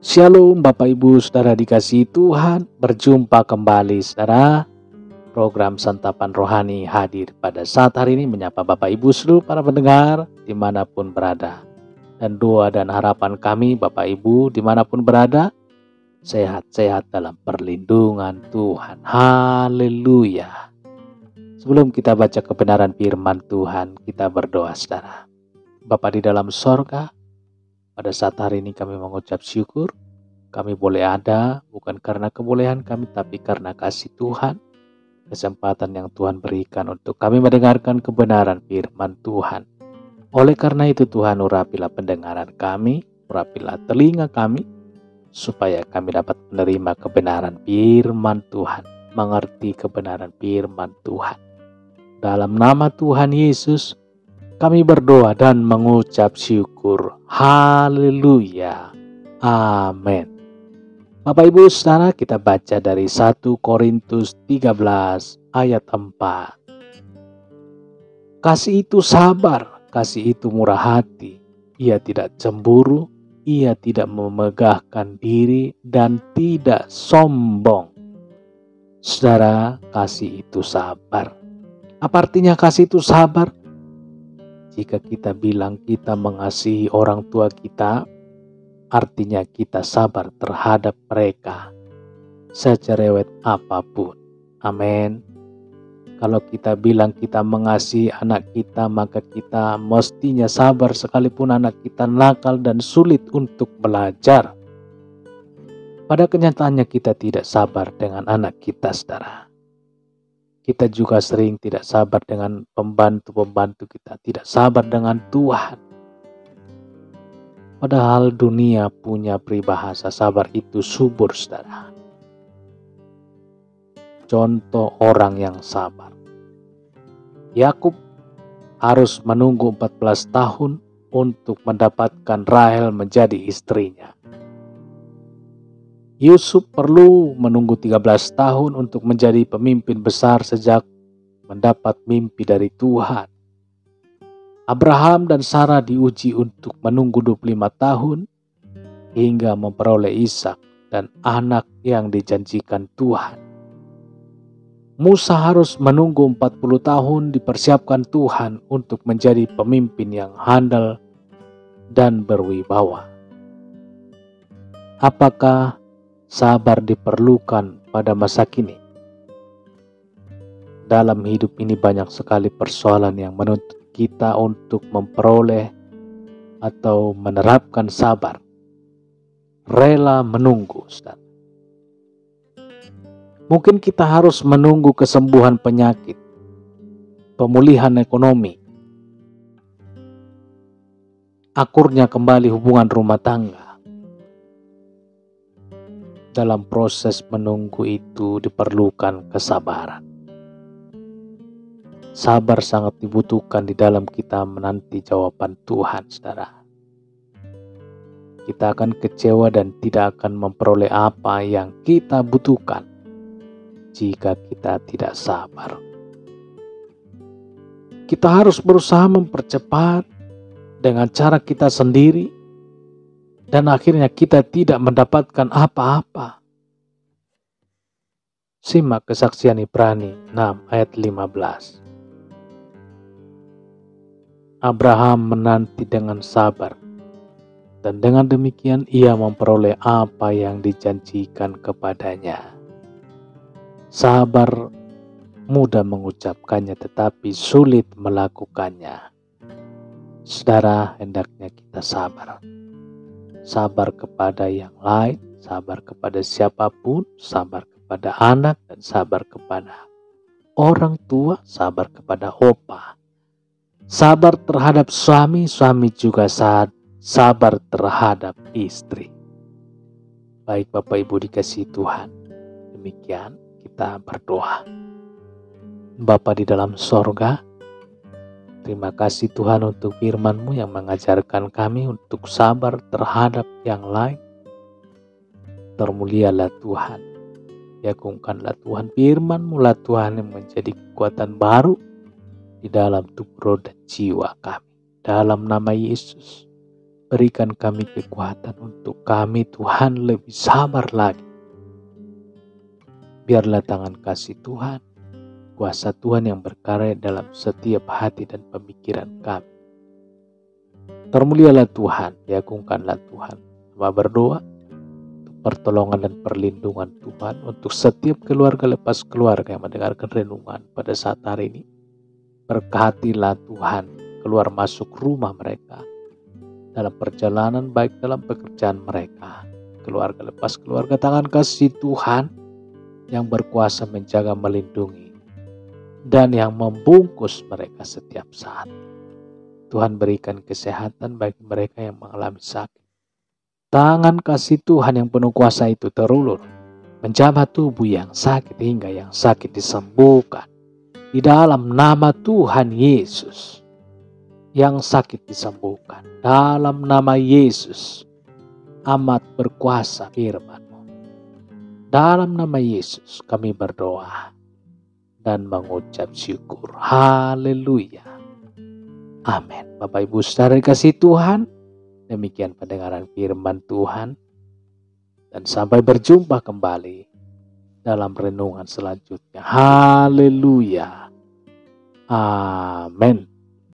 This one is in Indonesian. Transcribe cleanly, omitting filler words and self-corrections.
Shalom Bapak Ibu Saudara dikasihi Tuhan, berjumpa kembali saudara. Program Santapan Rohani hadir pada saat hari ini menyapa Bapak Ibu seluruh para pendengar dimanapun berada. Dan doa dan harapan kami Bapak Ibu dimanapun berada, sehat-sehat dalam perlindungan Tuhan. Haleluya. Sebelum kita baca kebenaran firman Tuhan, kita berdoa saudara. Bapa di dalam sorga, pada saat hari ini kami mengucap syukur, kami boleh ada bukan karena kebolehan kami, tapi karena kasih Tuhan, kesempatan yang Tuhan berikan untuk kami mendengarkan kebenaran firman Tuhan. Oleh karena itu Tuhan, urapilah pendengaran kami, urapilah telinga kami, supaya kami dapat menerima kebenaran firman Tuhan, mengerti kebenaran firman Tuhan. Dalam nama Tuhan Yesus, kami berdoa dan mengucap syukur. Haleluya. Amin. Bapak Ibu Saudara, kita baca dari 1 Korintus 13 ayat 4. Kasih itu sabar, kasih itu murah hati. Ia tidak cemburu, ia tidak memegahkan diri dan tidak sombong. Saudara, kasih itu sabar. Apa artinya kasih itu sabar? Jika kita bilang kita mengasihi orang tua kita, artinya kita sabar terhadap mereka, secerewet apapun. Amin. Kalau kita bilang kita mengasihi anak kita, maka kita mestinya sabar sekalipun anak kita nakal dan sulit untuk belajar. Pada kenyataannya kita tidak sabar dengan anak kita, saudara. Kita juga sering tidak sabar dengan pembantu-pembantu kita, tidak sabar dengan Tuhan. Padahal dunia punya peribahasa sabar itu subur, saudara. Contoh orang yang sabar. Yakub harus menunggu 14 tahun untuk mendapatkan Rahel menjadi istrinya. Yusuf perlu menunggu 13 tahun untuk menjadi pemimpin besar sejak mendapat mimpi dari Tuhan. Abraham dan Sarah diuji untuk menunggu 25 tahun hingga memperoleh Ishak dan anak yang dijanjikan Tuhan. Musa harus menunggu 40 tahun dipersiapkan Tuhan untuk menjadi pemimpin yang handal dan berwibawa. Apakah sabar diperlukan pada masa kini? Dalam hidup ini banyak sekali persoalan yang menuntut kita untuk memperoleh atau menerapkan sabar. Rela menunggu, Ustaz. Mungkin kita harus menunggu kesembuhan penyakit, pemulihan ekonomi, akurnya kembali hubungan rumah tangga. Dalam proses menunggu itu diperlukan kesabaran. Sabar sangat dibutuhkan di dalam kita menanti jawaban Tuhan, saudara. Kita akan kecewa dan tidak akan memperoleh apa yang kita butuhkan jika kita tidak sabar. Kita harus berusaha mempercepat dengan cara kita sendiri, dan akhirnya kita tidak mendapatkan apa-apa. Simak kesaksian Ibrani 6 ayat 15. Abraham menanti dengan sabar, dan dengan demikian ia memperoleh apa yang dijanjikan kepadanya. Sabar mudah mengucapkannya tetapi sulit melakukannya. Saudara, hendaknya kita sabar. Sabar kepada yang lain, sabar kepada siapapun, sabar kepada anak, dan sabar kepada orang tua, sabar kepada opa. Sabar terhadap suami, suami juga sabar terhadap istri. Baik Bapak Ibu dikasihi Tuhan, demikian kita berdoa. Bapa di dalam sorga, terima kasih Tuhan untuk firman-Mu yang mengajarkan kami untuk sabar terhadap yang lain. Termulialah Tuhan. Diagungkanlah Tuhan, firman-Mu lah Tuhan yang menjadi kekuatan baru di dalam tubuh roh dan jiwa kami. Dalam nama Yesus, Berikan kami kekuatan untuk kami Tuhan lebih sabar lagi. Biarlah tangan kasih Tuhan, kuasa Tuhan yang berkarya dalam setiap hati dan pemikiran kami. Termulialah Tuhan, diagungkanlah Tuhan. Hamba berdoa untuk pertolongan dan perlindungan Tuhan untuk setiap keluarga lepas keluarga yang mendengarkan renungan pada saat hari ini. Berkatilah Tuhan keluar masuk rumah mereka, dalam perjalanan baik dalam pekerjaan mereka. Keluarga lepas keluarga, tangan kasih Tuhan yang berkuasa menjaga, melindungi, dan yang membungkus mereka setiap saat. Tuhan berikan kesehatan bagi mereka yang mengalami sakit. Tangan kasih Tuhan yang penuh kuasa itu terulur menjamah tubuh yang sakit hingga yang sakit disembuhkan. Di dalam nama Tuhan Yesus, yang sakit disembuhkan. Dalam nama Yesus, amat berkuasa firman-Mu. Dalam nama Yesus kami berdoa dan mengucap syukur. Haleluya. Amin. Bapak Ibu Saudara dikasihi Tuhan, demikian pendengaran firman Tuhan. Dan sampai berjumpa kembali dalam renungan selanjutnya. Haleluya. Amin.